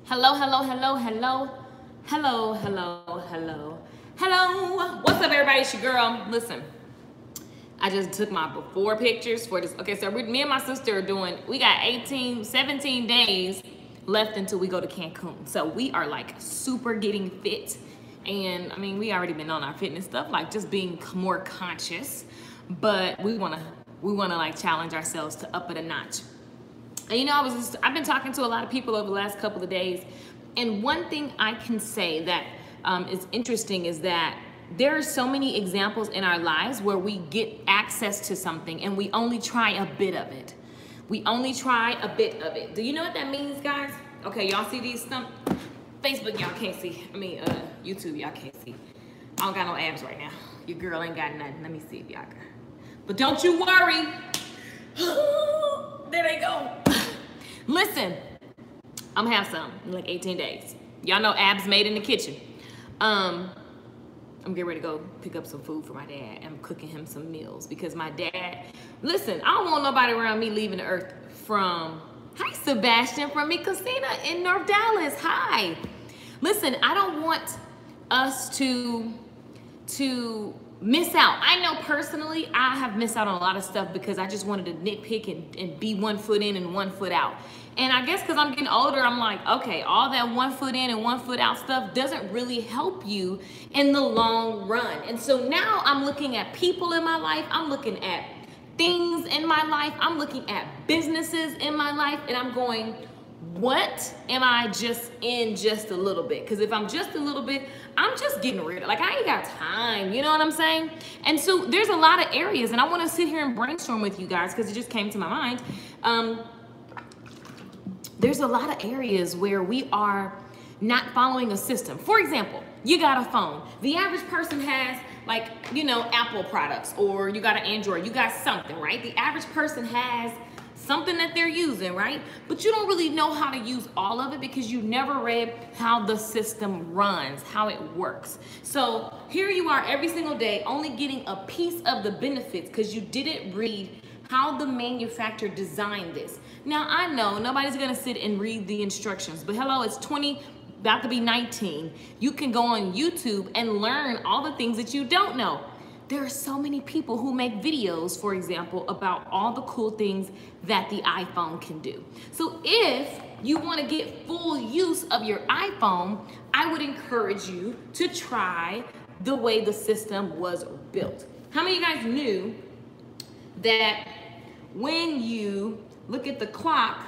Hello, hello, hello, hello. Hello, hello, hello. Hello. What's up, everybody? It's your girl. Listen, I just took my before pictures for this. Okay, so me and my sister are doing, we got 17 days left until we go to Cancun. So we are like super getting fit. And I mean, we already been on our fitness stuff, like just being more conscious. But we wanna like challenge ourselves to up it a notch. And you know, I've been talking to a lot of people over the last couple of days, and one thing I can say that is interesting is that there are so many examples in our lives where we get access to something and we only try a bit of it. We only try a bit of it. Do you know what that means, guys? Okay, y'all see these stump? Facebook, y'all can't see. I mean, YouTube, y'all can't see. I don't got no abs right now. Your girl ain't got nothing. Let me see if y'all can. But don't you worry. There they go. Listen, I'm gonna have some in like 18 days. Y'all know abs made in the kitchen. I'm getting ready to go pick up some food for my dad. I'm cooking him some meals because my dad, listen, I don't want nobody around me leaving the earth from, hi Sebastian, from me, Casina in North Dallas, hi. Listen, I don't want us to miss out. I know personally, I have missed out on a lot of stuff because I just wanted to nitpick and be 1 foot in and 1 foot out. And I guess because I'm getting older, I'm like, okay, all that 1 foot in and 1 foot out stuff doesn't really help you in the long run. And so now I'm looking at people in my life, I'm looking at things in my life, I'm looking at businesses in my life, and I'm going, what am I just in just a little bit? Because if I'm just a little bit, I'm just getting rid of, like, I ain't got time, you know what I'm saying? And so there's a lot of areas, and I want to sit here and brainstorm with you guys because it just came to my mind. There's a lot of areas where we are not following a system. For example, you got a phone. The average person has, like, you know, Apple products, or you got an Android, you got something, right? The average person has something that they're using, right? But you don't really know how to use all of it because you never read how the system runs, how it works. So here you are every single day only getting a piece of the benefits because you didn't read how the manufacturer designed this. Now I know nobody's gonna sit and read the instructions, but hello, it's 20, about to be 19. You can go on YouTube and learn all the things that you don't know. There are so many people who make videos, for example, about all the cool things that the iPhone can do. So if you want to get full use of your iPhone, I would encourage you to try the way the system was built. How many of you guys knew that when you look at the clock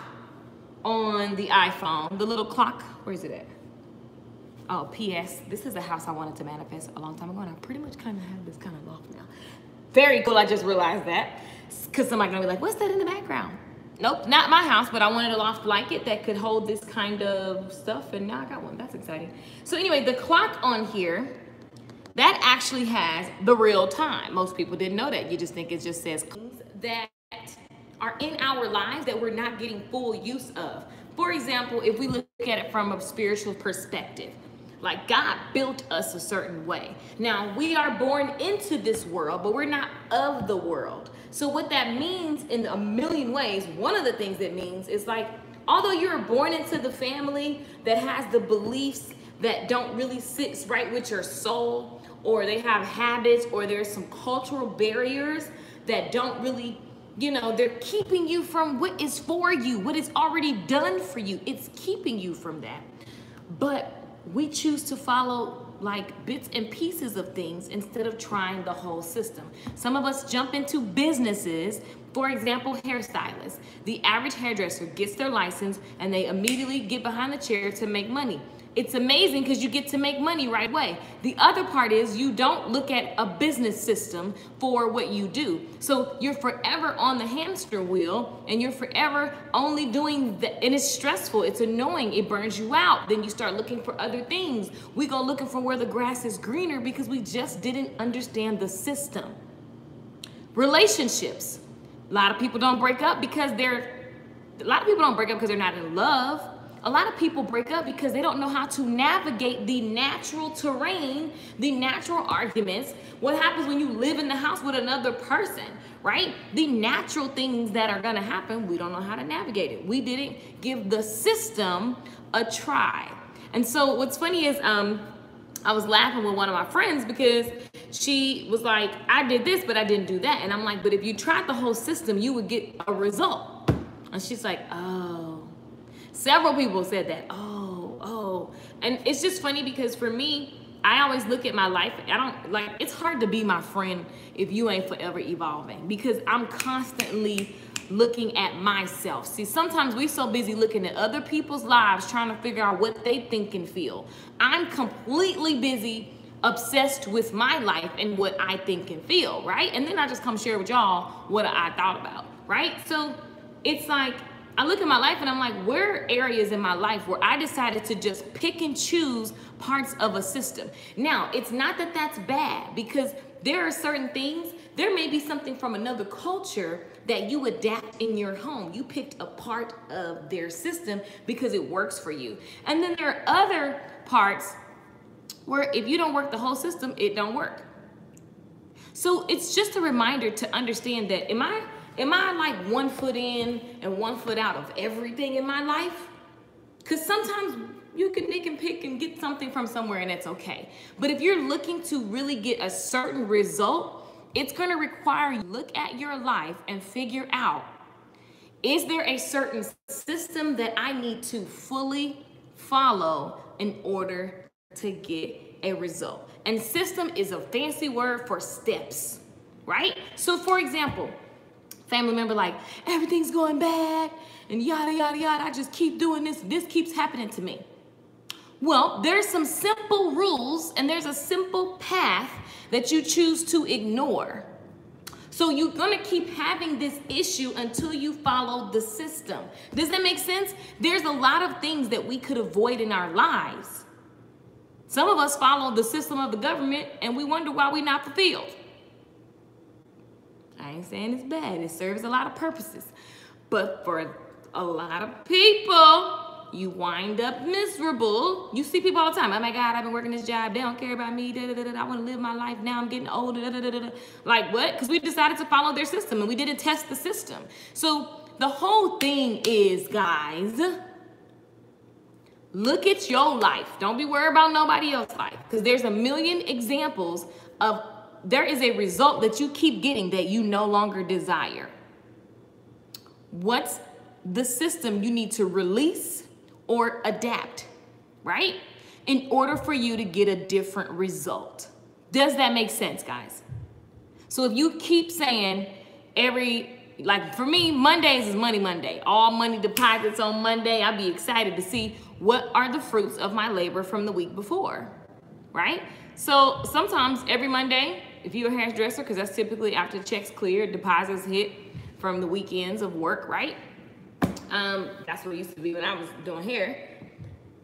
on the iPhone, the little clock, where is it at? Oh, P.S. This is a house I wanted to manifest a long time ago, and I pretty much kind of have this kind of loft now. Very cool, I just realized that. Because somebody's gonna be like, what's that in the background? Nope, not my house, but I wanted a loft like it that could hold this kind of stuff, and now I got one, that's exciting. So anyway, the clock on here, that actually has the real time. Most people didn't know that. You just think it just says things that are in our lives that we're not getting full use of. For example, if we look at it from a spiritual perspective, like God built us a certain way. Now we are born into this world, but we're not of the world. So what that means in a million ways, one of the things it means is like, although you're born into the family that has the beliefs that don't really sit right with your soul, or they have habits, or there's some cultural barriers that don't really, you know, they're keeping you from what is for you, what is already done for you. It's keeping you from that. But we choose to follow like bits and pieces of things instead of trying the whole system. Some of us jump into businesses, for example, hairstylists. The average hairdresser gets their license and they immediately get behind the chair to make money. It's amazing because you get to make money right away. The other part is you don't look at a business system for what you do. So you're forever on the hamster wheel and you're forever only doing that. And it's stressful, it's annoying, it burns you out. Then you start looking for other things. We go looking for where the grass is greener because we just didn't understand the system. Relationships. A lot of people don't break up because they're not in love. a lot of people break up because they don't know how to navigate the natural terrain, the natural arguments. What happens when you live in the house with another person, right? The natural things that are gonna happen, we don't know how to navigate it. We didn't give the system a try. And so what's funny is, I was laughing with one of my friends because she was like, I did this, but I didn't do that. And I'm like, but if you tried the whole system, you would get a result. And she's like, oh. Several people said that, oh. And it's just funny because for me, I always look at my life. It's hard to be my friend if you ain't forever evolving, because I'm constantly looking at myself. See, sometimes we're so busy looking at other people's lives, trying to figure out what they think and feel. I'm completely busy, obsessed with my life and what I think and feel, right? And then I just come share with y'all what I thought about, right? So it's like, I look at my life and I'm like, where are areas in my life where I decided to just pick and choose parts of a system? Now, it's not that that's bad, because there are certain things, there may be something from another culture that you adapt in your home. You picked a part of their system because it works for you. And then there are other parts where if you don't work the whole system, it don't work. So it's just a reminder to understand that, am I like 1 foot in and 1 foot out of everything in my life? Because sometimes you can nick and pick and get something from somewhere and it's okay. But if you're looking to really get a certain result, it's going to require you to look at your life and figure out, is there a certain system that I need to fully follow in order to get a result? And system is a fancy word for steps, right? So for example, family member like, everything's going bad and yada, yada, yada. I just keep doing this. This keeps happening to me. Well, there's some simple rules and there's a simple path that you choose to ignore. So you're gonna keep having this issue until you follow the system. Does that make sense? There's a lot of things that we could avoid in our lives. Some of us follow the system of the government and we wonder why we're not fulfilled. I ain't saying it's bad. It serves a lot of purposes. But for a lot of people, you wind up miserable. You see people all the time. Oh my God, I've been working this job. They don't care about me. I want to live my life now. I'm getting older. Like what? Because we decided to follow their system and we didn't test the system. So the whole thing is, guys, look at your life. Don't be worried about nobody else's life. Because there's a million examples of there is a result that you keep getting that you no longer desire. What's the system you need to release or adapt, right? In order for you to get a different result. Does that make sense, guys? So if you keep saying like for me, Mondays is Money Monday. All money deposits on Monday. I'll be excited to see what are the fruits of my labor from the week before, right? So sometimes every Monday, if you're a hairdresser, because that's typically after the checks clear, deposits hit from the weekends of work, right? That's what it used to be when I was doing hair.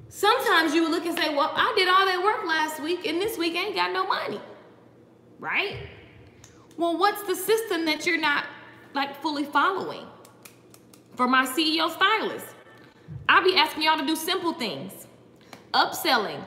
Sometimes you would look and say, well, I did all that work last week and this week I ain't got no money, right? Well, what's the system that you're not like fully following? For my CEO stylist, I'll be asking y'all to do simple things. Upselling,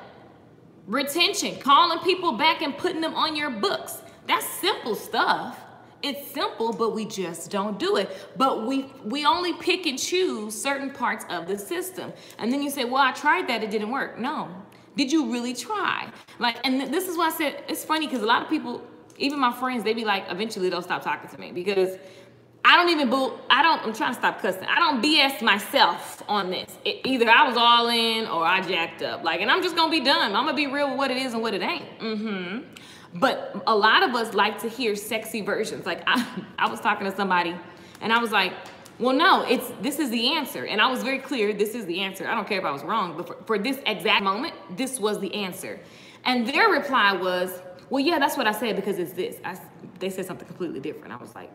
retention, calling people back and putting them on your books. That's simple stuff. It's simple, but we just don't do it. But we only pick and choose certain parts of the system. And then you say, well, I tried that, it didn't work. No. Did you really try? Like, and this is why I said, it's funny because a lot of people, even my friends, they be like, eventually they'll stop talking to me because I'm trying to stop cussing. I don't BS myself on this. Either I was all in or I jacked up. Like, and I'm just gonna be done. I'm gonna be real with what it is and what it ain't. But a lot of us like to hear sexy versions. Like I was talking to somebody and I was like, well, no, this is the answer. And I was very clear, this is the answer. I don't care if I was wrong, but for this exact moment, this was the answer. And their reply was, well, yeah, that's what I said because it's this. They said something completely different. I was like,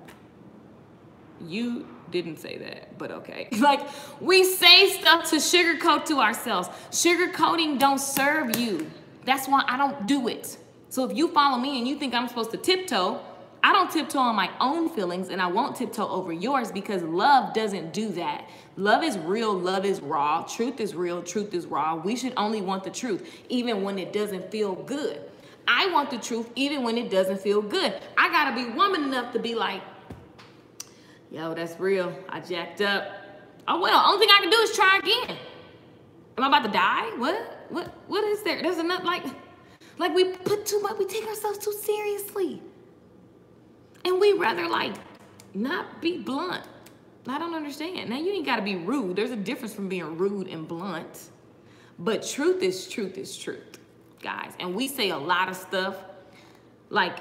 you didn't say that, but okay. Like, we say stuff to sugarcoat to ourselves. Sugarcoating don't serve you. That's why I don't do it. So if you follow me and you think I'm supposed to tiptoe, I don't tiptoe on my own feelings, and I won't tiptoe over yours, because love doesn't do that. Love is real, love is raw, truth is real, truth is raw. We should only want the truth, even when it doesn't feel good. I want the truth even when it doesn't feel good. I gotta be woman enough to be like, yo, that's real, I jacked up. Oh well, only thing I can do is try again. Am I about to die? What is there? There's enough, like we put too much, we take ourselves too seriously. And we rather like not be blunt. I don't understand. Now you ain't gotta be rude. There's a difference from being rude and blunt. But truth is truth, guys. And we say a lot of stuff. Like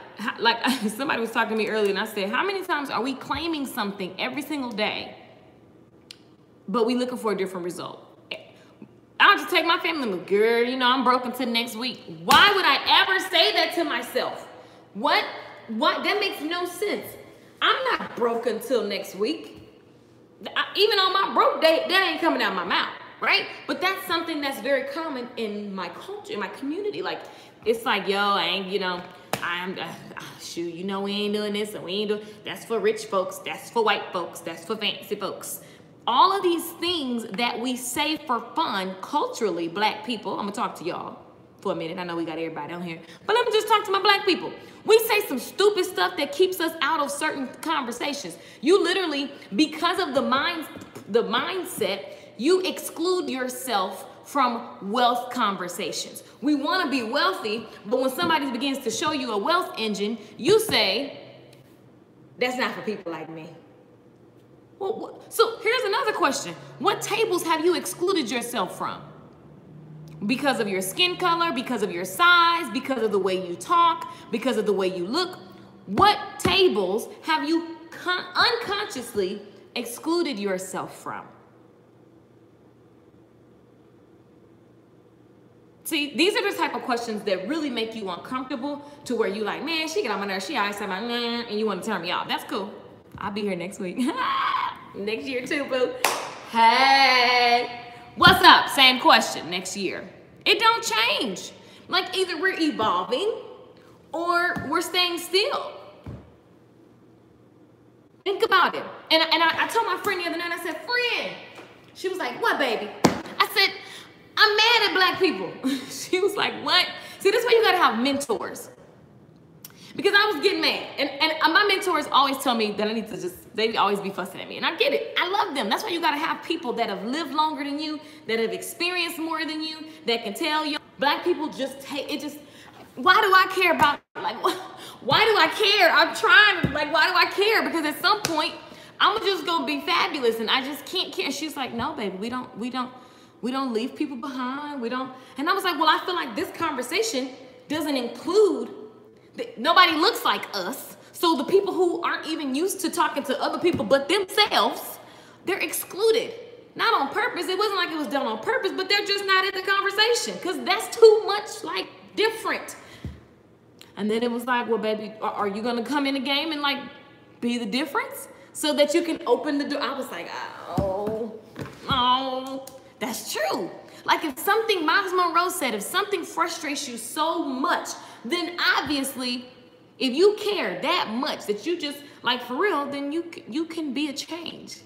somebody was talking to me earlier and I said, how many times are we claiming something every single day, but we looking for a different result? I'll just take my family member, girl, you know, I'm broke until next week. Why would I ever say that to myself? What? That makes no sense. I'm not broke until next week. Even on my broke day, that ain't coming out of my mouth, right? But that's something that's very common in my culture, in my community. Like, it's like, yo, I ain't, you know, shoot, you know, we ain't doing this and we ain't doing, that's for rich folks, that's for white folks, that's for fancy folks. All of these things that we say for fun culturally, black people, I'm gonna talk to y'all for a minute. I know we got everybody on here, but let me just talk to my black people. We say some stupid stuff that keeps us out of certain conversations. You literally, because of the mindset, you exclude yourself from wealth conversations. We want to be wealthy, but when somebody begins to show you a wealth engine, you say, that's not for people like me. Well, so here's another question. What tables have you excluded yourself from? Because of your skin color, because of your size, because of the way you talk, because of the way you look? What tables have you unconsciously excluded yourself from? See, these are the type of questions that really make you uncomfortable, to where you like, man, she get on my nerves, she always say my man, and you want to turn me off. That's cool. I'll be here next week. Next year too, boo. Hey, what's up? Same question next year. It don't change. Like, either we're evolving or we're staying still. Think about it. And I told my friend the other night, I said, friend. She was like, what, baby? I said, I'm mad at black people. She was like, what? See, this is why you gotta have mentors. Because I was getting mad. And my mentors always tell me that I need to just, they always be fussing at me. And I get it. I love them. That's why you gotta have people that have lived longer than you, that have experienced more than you, that can tell you. Black people just take, it just, why do I care about, like, why do I care? I'm trying to, like, why do I care? Because at some point, I'm just gonna be fabulous and I just can't care. She's like, no, baby, we don't leave people behind. We don't. And I was like, well, I feel like this conversation doesn't include, nobody looks like us. So the people who aren't even used to talking to other people but themselves, they're excluded. Not on purpose. It wasn't like it was done on purpose, but they're just not in the conversation because that's too much like different. And then it was like, well, baby, are you going to come in the game and like be the difference so that you can open the door? I was like, oh, that's true. Like, if something, Miles Monroe said, if something frustrates you so much, then obviously, if you care that much that you just, like, for real, then you can be a change.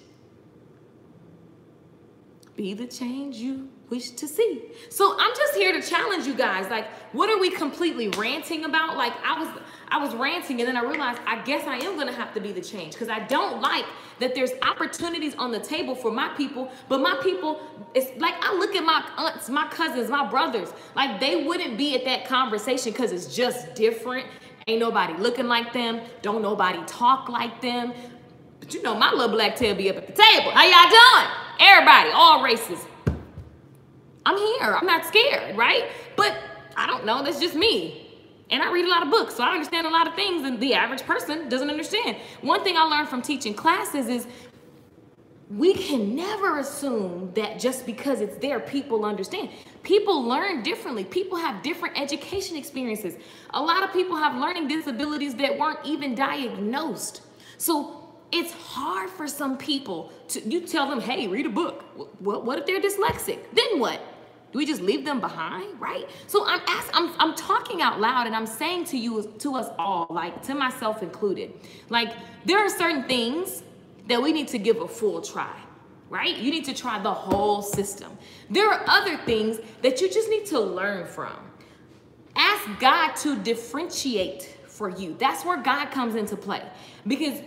Be the change you wish to see. So I'm just here to challenge you guys. Like, what are we completely ranting about? Like, I was ranting, and then I realized I guess I am gonna have to be the change, because I don't like that there's opportunities on the table for my people, but my people, it's like, I look at my aunts, my cousins, my brothers, like they wouldn't be at that conversation because it's just different. Ain't nobody looking like them. Don't nobody talk like them. But you know, my little black tail be up at the table. How y'all doing? Everybody, all races. I'm here. I'm not scared, right? But I don't know. That's just me. And I read a lot of books, so I understand a lot of things and the average person doesn't understand. One thing I learned from teaching classes is we can never assume that just because it's there, people understand. People learn differently. People have different education experiences. A lot of people have learning disabilities that weren't even diagnosed. So it's hard for some people to, you tell them, hey, read a book. What if they're dyslexic? Then what? Do we just leave them behind, right? So I'm talking out loud, and I'm saying to us all, like to myself included, like there are certain things that we need to give a full try, right? You need to try the whole system. There are other things that you just need to learn from. Ask God to differentiate for you. That's where God comes into play, because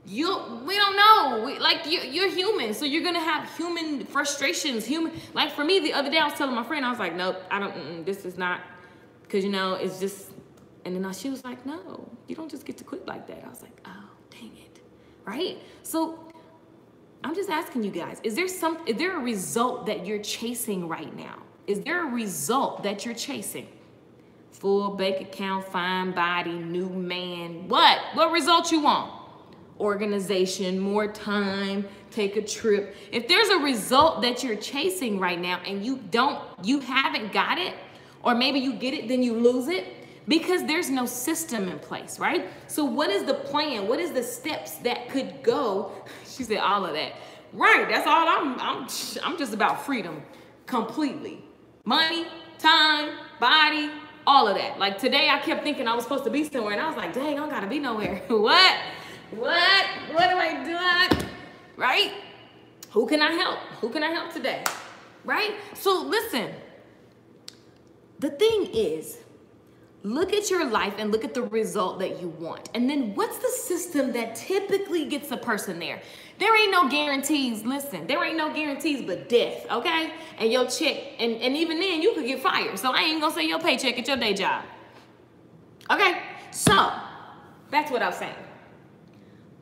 we don't know. You're human, so you're gonna have human frustrations. Like for me, the other day I was telling my friend, I was like, nope, I don't. This is not, because it's just. And then she was like, no, you don't just get to quit like that. I was like, oh, dang it, right? So I'm just asking you guys: is there a result that you're chasing right now? Is there a result that you're chasing? Full bank account, fine body, new man. What result you want? Organization, more time, take a trip. If there's a result that you're chasing right now and you haven't got it, or maybe you get it, then you lose it because there's no system in place, right? So what is the plan? What is the steps that could go? She said all of that. Right, that's all I'm just about freedom completely. Money, time, body, all of that. Like today I kept thinking I was supposed to be somewhere, and I was like, dang, I don't gotta be nowhere. What am I doing? Right? Who can I help? Who can I help today? Right? So listen, the thing is, look at your life and look at the result that you want. And then what's the system that typically gets a person there? There ain't no guarantees. Listen, there ain't no guarantees but death, okay? And your check, and even then you could get fired. So I ain't gonna say your paycheck at your day job. Okay, so that's what I was saying.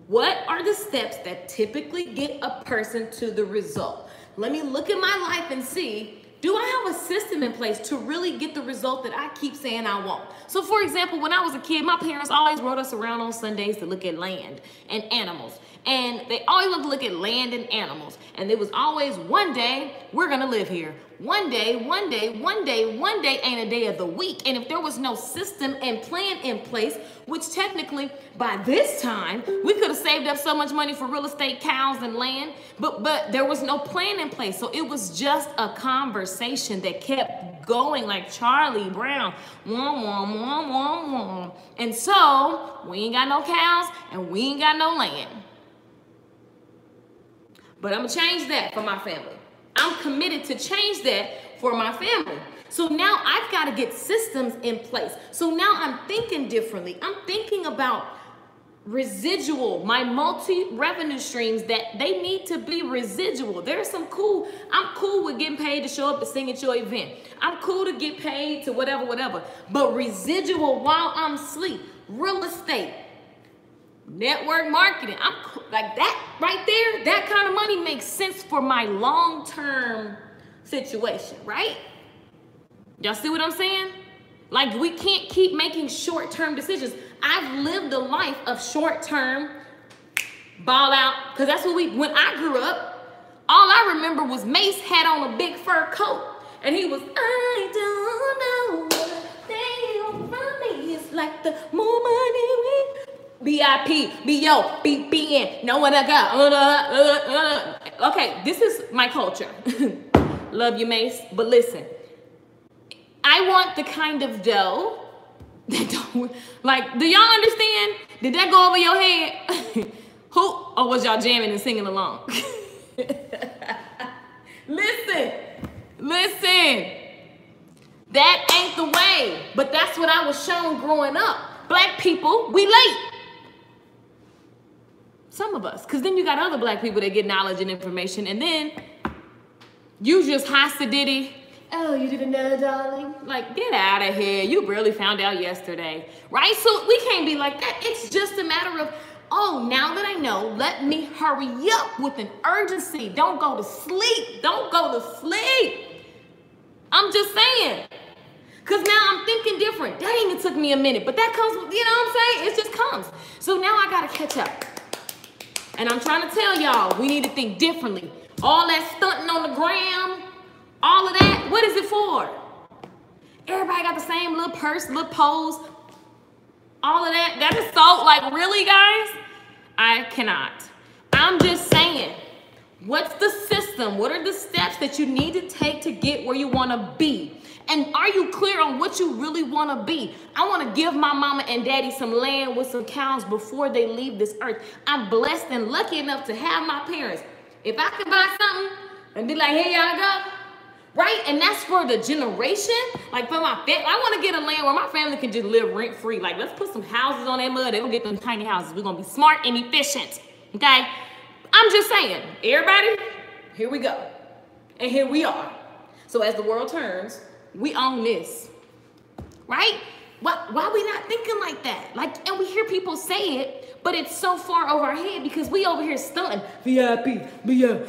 What are the steps that typically get a person to the result? Let me look at my life and see, do I have a system in place to really get the result that I keep saying I want? So for example, when I was a kid, my parents always rode us around on Sundays to look at land and animals. And they always wanted to look at land and animals. And there was always one day, we're gonna live here. One day ain't a day of the week. And if there was no system and plan in place, which technically by this time, we could have saved up so much money for real estate, cows and land, but there was no plan in place. So it was just a conversation that kept going like Charlie Brown. Wom, wom, wom, wom, wom. And so we ain't got no cows and we ain't got no land. But I'm gonna change that for my family. I'm committed to change that for my family. So now I've got to get systems in place. So now I'm thinking differently. I'm thinking about residual, my multi-revenue streams, that they need to be residual. There's some I'm cool with getting paid to show up to sing at your event. I'm cool to get paid to whatever. But residual while I'm asleep, real estate, network marketing, I'm like that right there. That kind of money makes sense for my long-term situation, right? Y'all see what I'm saying? Like we can't keep making short-term decisions. I've lived a life of short-term ball out, because that's what when I grew up, all I remember was Mace had on a big fur coat and he was, I don't know what they want from me. It's like the more money we BIP, BO, BBN, know what I got. Okay, this is my culture. Love you, Mace. But listen, I want the kind of dough that don't, like, do y'all understand? Did that go over your head? Or was y'all jamming and singing along? Listen. That ain't the way. But that's what I was shown growing up. Black people, we late. Some of us, because then you got other black people that get knowledge and information, and then you just diddy. Oh, you didn't know, darling? Like, get out of here. You barely found out yesterday, right? So we can't be like that. It's just a matter of, oh, now that I know, let me hurry up with an urgency. Don't go to sleep. Don't go to sleep. I'm just saying. Because now I'm thinking different. Dang, it took me a minute. But that comes with, you know what I'm saying? It just comes. So now I got to catch up. And I'm trying to tell y'all, we need to think differently. All that stunting on the gram, all of that, what is it for? Everybody got the same little purse, little pose, all of that. That is so, like, really, guys? I cannot. I'm just saying, what's the system system? What are the steps that you need to take to get where you want to be? And are you clear on what you really want to be? I want to give my mama and daddy some land with some cows before they leave this earth. I'm blessed and lucky enough to have my parents. If I could buy something and be like, here y'all go, right? And that's for the generation, like for my family. I want to get a land where my family can just live rent free. Like, let's put some houses on that mud. They're going to get them tiny houses. We're going to be smart and efficient, okay? I'm just saying, everybody, here we go. And here we are. So as the world turns, we own this, right? Why we not thinking like that? Like, and we hear people say it, but it's so far over our head because we over here stunting. VIP, million,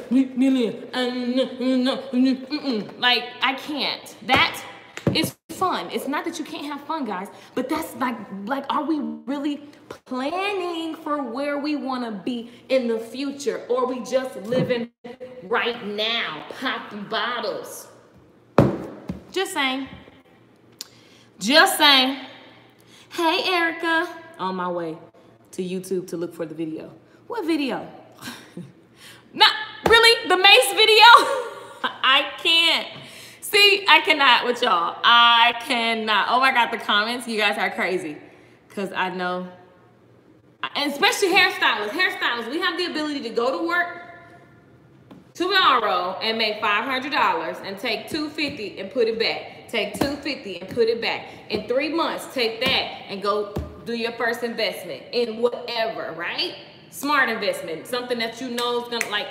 like, I can't. That is fun. It's not that you can't have fun, guys, but that's like, are we really planning for where we want to be in the future? Or are we just living right now, popping bottles? Just saying. Just saying. Hey, Erica. On my way to YouTube to look for the video. What video? Not really, the Mace video? I can't. See, I cannot with y'all. I cannot. Oh my God, the comments, you guys are crazy. Because I know, and especially hairstylists. Hairstylists, we have the ability to go to work tomorrow and make $500 and take $250 and put it back. Take $250 and put it back. In 3 months, take that and go do your first investment in whatever, right? Smart investment, something that you know is gonna like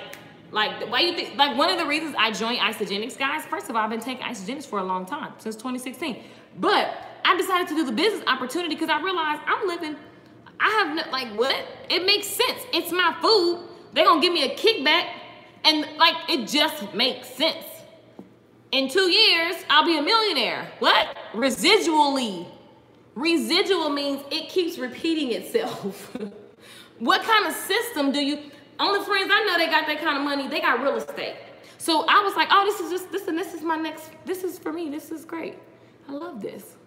why you think, like one of the reasons I joined Isagenix, guys, first of all, I've been taking Isagenix for a long time, since 2016. But I decided to do the business opportunity because I realized I have no, like, what? It makes sense. It's my food. They're gonna give me a kickback. And like, it just makes sense. In 2 years, I'll be a millionaire. What? Residually. Residual means it keeps repeating itself. What kind of system do you, only friends I know they got that kind of money, they got real estate. So I was like, oh, this is just, this is my next, this is for me, this is great. I love this.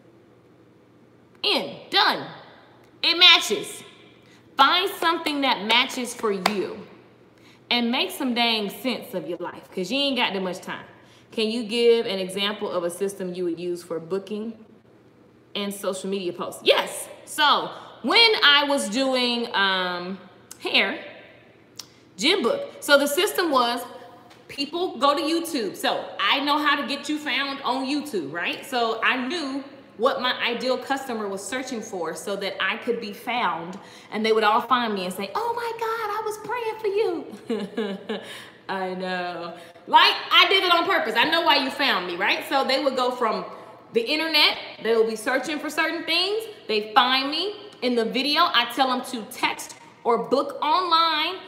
Done. It matches. Find something that matches for you. And make some dang sense of your life, because you ain't got that much time. Can you give an example of a system you would use for booking and social media posts? Yes. So when I was doing hair, Gymbook. So the system was, people go to YouTube. So I know how to get you found on YouTube, right? So I knew what my ideal customer was searching for so that I could be found, and they would all find me and say, oh my God, I was praying for you. I know. Like, I did it on purpose. I know why you found me, right? So they would go from the internet, they will be searching for certain things, they find me. In the video, I tell them to text or book online.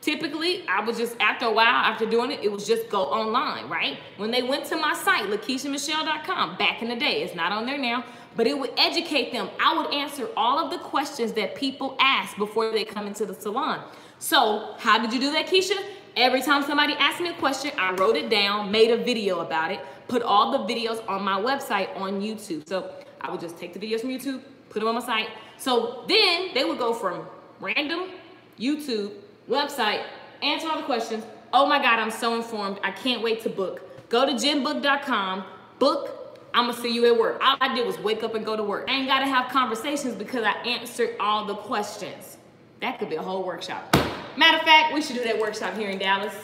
Typically, I would just, after a while, after doing it, it was just go online, right? When they went to my site, LakeishaMichelle.com, back in the day, it's not on there now, but it would educate them. I would answer all of the questions that people ask before they come into the salon. So how did you do that, Keisha? Every time somebody asked me a question, I wrote it down, made a video about it, put all the videos on my website on YouTube. So I would just take the videos from YouTube, put them on my site. So then they would go from random YouTube, website, answer all the questions. Oh my God, I'm so informed. I can't wait to book. Go to gymbook.com, book. I'm gonna see you at work. All I did was wake up and go to work. I ain't gotta have conversations because I answered all the questions. That could be a whole workshop. Matter of fact, we should do that workshop here in Dallas.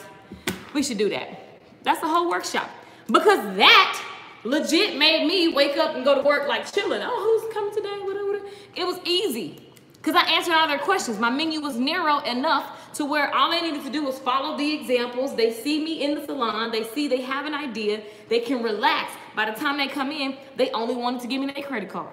We should do that. That's a whole workshop. Because that legit made me wake up and go to work like chilling. Oh, who's coming today? Whatever. It was easy. Because I answered all their questions. My menu was narrow enough to where all they needed to do was follow the examples. They see me in the salon. They see they have an idea. They can relax. By the time they come in, they only wanted to give me their credit card.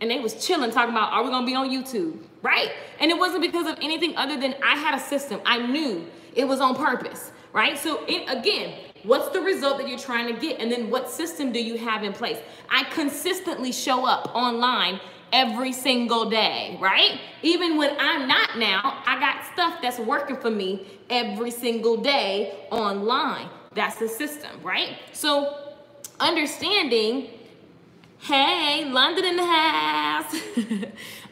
And they was chilling talking about, are we going to be on YouTube? Right? And it wasn't because of anything other than I had a system. I knew it was on purpose. Right? So again, what's the result that you're trying to get? And then what system do you have in place? I consistently show up online every single day, right? Even when I'm not now, I got stuff that's working for me every single day online. That's the system, right? So understanding, hey, London in the house,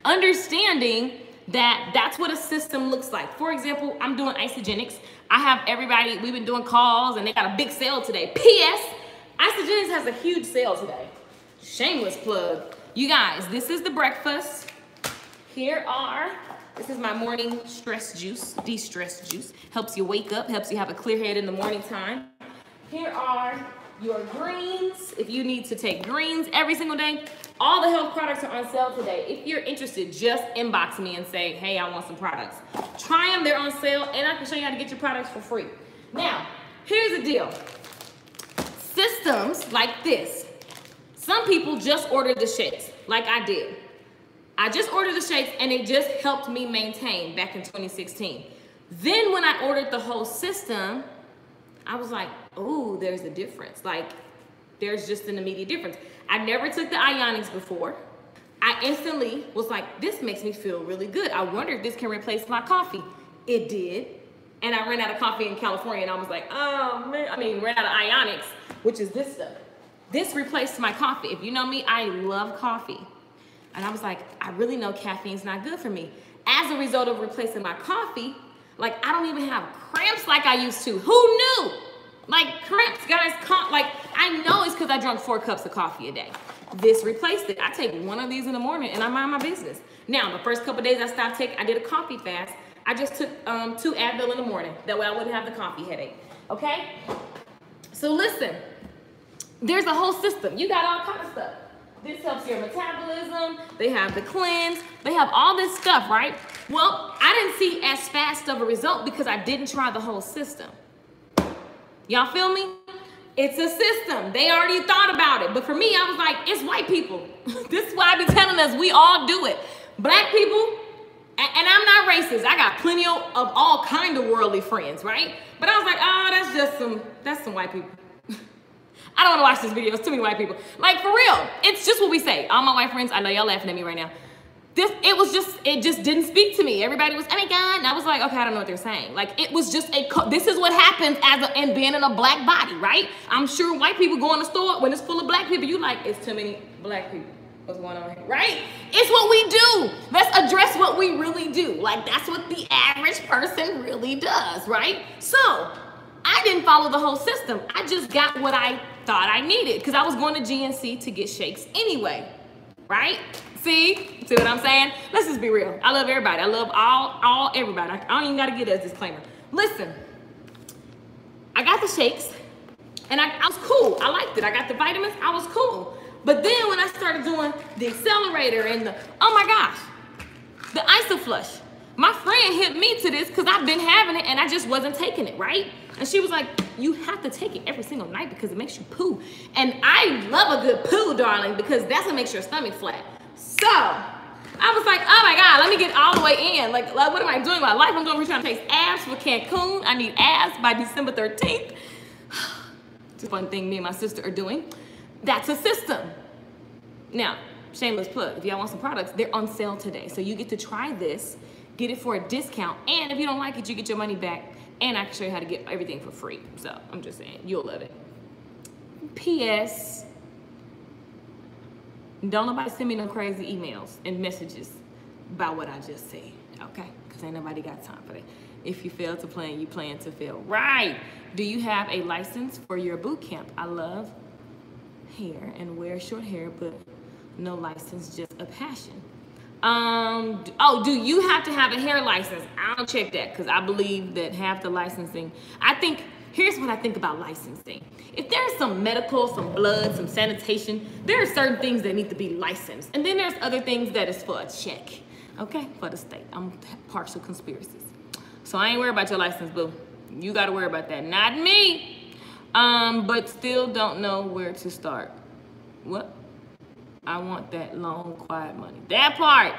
understanding that that's what a system looks like. For example, I'm doing Isagenix. I have everybody, we've been doing calls and they got a big sale today. P.S. Isagenix has a huge sale today. Shameless plug. You guys, this is the breakfast. This is my morning stress juice, de-stress juice. Helps you wake up, helps you have a clear head in the morning time. Here are your greens. If you need to take greens every single day, all the health products are on sale today. If you're interested, just inbox me and say, hey, I want some products. Try them, they're on sale, and I can show you how to get your products for free. Now, here's the deal. Systems like this. Some people just ordered the shakes, like I did. I just ordered the shakes, and it just helped me maintain back in 2016. Then when I ordered the whole system, I was like, oh, there's a difference. Like, there's just an immediate difference. I never took the Ionix before. I instantly was like, this makes me feel really good. I wonder if this can replace my coffee. It did. And I ran out of coffee in California, and I was like, oh, man. Ran out of Ionix, which is this stuff. This replaced my coffee. If you know me, I love coffee. And I was like, I really know caffeine's not good for me. As a result of replacing my coffee, like, I don't even have cramps like I used to. Who knew? Like, cramps, guys, I know it's because I drank 4 cups of coffee a day. This replaced it. I take one of these in the morning and I mind my business. Now, the first couple of days I did a coffee fast. I just took 2 Advil in the morning. That way I wouldn't have the coffee headache, okay? So listen, there's a whole system. You got all kinds of stuff. This helps your metabolism. They have the cleanse. They have all this stuff, right? Well, I didn't see as fast of a result because I didn't try the whole system. Y'all feel me? It's a system. They already thought about it. But for me, I was like, it's white people. This is why I be telling us we all do it. Black people, and I'm not racist. I got plenty of all kind of worldly friends, right? But I was like, oh, that's some white people. I don't want to watch this video. It's too many white people. Like, for real. It's just what we say. All my white friends, I know y'all laughing at me right now. It just didn't speak to me. Everybody was, oh my God. And I was like, okay, I don't know what they're saying. Like, it was just this is what happens and being in a black body, right? I'm sure white people go in the store when it's full of black people. You like, it's too many black people. What's going on here, right? It's what we do. Let's address what we really do. Like, that's what the average person really does, right? So, I didn't follow the whole system. I just got what I thought I needed because I was going to GNC to get shakes anyway, right? See what I'm saying? Let's just be real. I love everybody. I love everybody. I don't even got to get a disclaimer. Listen, I got the shakes and I was cool. I liked it. I got the vitamins. I was cool. But then when I started doing the accelerator and oh my gosh, the IsoFlush, my friend hit me to this because I've been having it and I just wasn't taking it, right? And she was like, you have to take it every single night because it makes you poo. And I love a good poo, darling, because that's what makes your stomach flat. So I was like, oh my God, let me get all the way in. Like what am I doing with my life? I'm going to trying to taste abs for Cancun. I need abs by December 13th. It's a fun thing me and my sister are doing. That's a system. Now, shameless plug. If y'all want some products, they're on sale today. So you get to try this, get it for a discount. And if you don't like it, you get your money back. And I can show you how to get everything for free. So I'm just saying, you'll love it. P.S. Don't nobody send me no crazy emails and messages about what I just said, okay? Because ain't nobody got time for that. If you fail to plan, you plan to fail. Right. Do you have a license for your boot camp? I love hair and wear short hair, but no license, just a passion. Do you have to have a hair license? I don't check that because I believe that half the licensing, here's what I think about licensing. If there's some medical, some blood, some sanitation, there are certain things that need to be licensed. And then there's other things that is for a check, okay? For the state. I'm partial conspiracies. So I ain't worried about your license, boo. You got to worry about that, not me. But still don't know where to start. What? I want that long, quiet money. That part.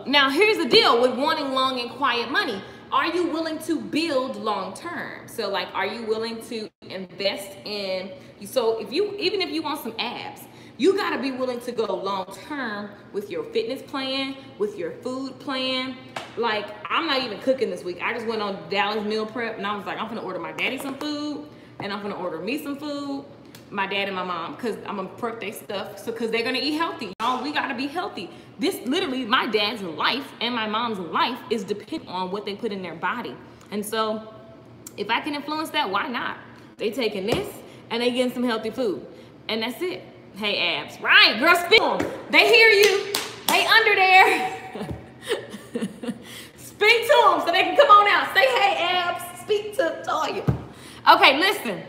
Now, here's the deal with wanting long and quiet money. Are you willing to build long term? So, like, are you willing to invest in? So, even if you want some abs, you got to be willing to go long term with your fitness plan, with your food plan. Like, I'm not even cooking this week. I just went on Dallas meal prep, and I was like, I'm gonna order my daddy some food, and I'm gonna order me some food. My dad and my mom, because I'm gonna prep their stuff, so because they're gonna eat healthy. Y'all, we gotta be healthy. This literally, my dad's life and my mom's life is dependent on what they put in their body. And so if I can influence that, why not? They taking this and they getting some healthy food. And that's it. Hey, abs. Right, girl, speak to them. They hear you. They under there. Speak to them so they can come on out. Say, hey, abs. Speak to Toya. Okay, listen.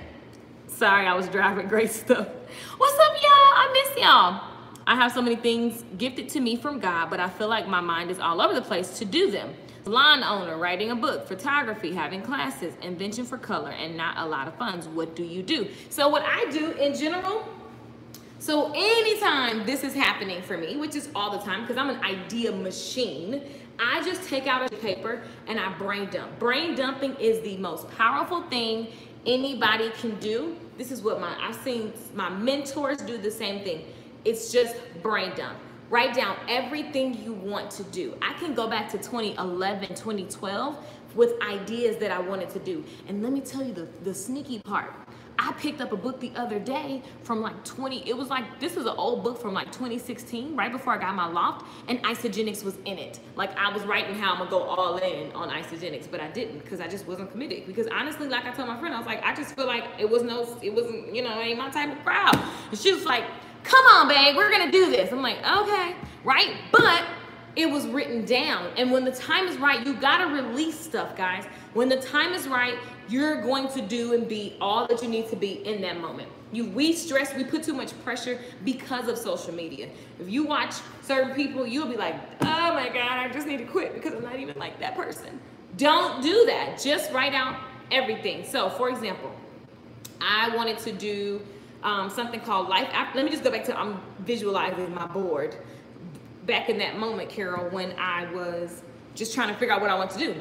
Sorry, I was driving great stuff. What's up, y'all? I miss y'all. I have so many things gifted to me from God, but I feel like my mind is all over the place to do them. Salon owner, writing a book, photography, having classes, invention for color, and not a lot of funds. What do you do? So what I do in general, so anytime this is happening for me, which is all the time because I'm an idea machine, I just take out a paper and I brain dump. Brain dumping is the most powerful thing anybody can do. This is what I've seen my mentors do the same thing. It's just brain dump. Write down everything you want to do. I can go back to 2011, 2012 with ideas that I wanted to do. And let me tell you the sneaky part. I picked up a book the other day from like this is an old book from like 2016, right before I got my loft, and Isagenix was in it. Like I was writing how I'm gonna go all in on Isagenix, but I didn't because I just wasn't committed. Because honestly, like I told my friend, I was like, I just feel like it wasn't, you know, it ain't my type of crowd. And she was like, come on, babe, we're gonna do this. I'm like, okay, right? But it was written down. And when the time is right, you gotta release stuff, guys. When the time is right, you're going to do and be all that you need to be in that moment. We stress, we put too much pressure because of social media. If you watch certain people, you'll be like, oh my God, I just need to quit because I'm not even like that person. Don't do that. Just write out everything. So for example, I wanted to do something called Life After. Let me just go back to, I'm visualizing my board. Back in that moment, Carol, when I was just trying to figure out what I want to do.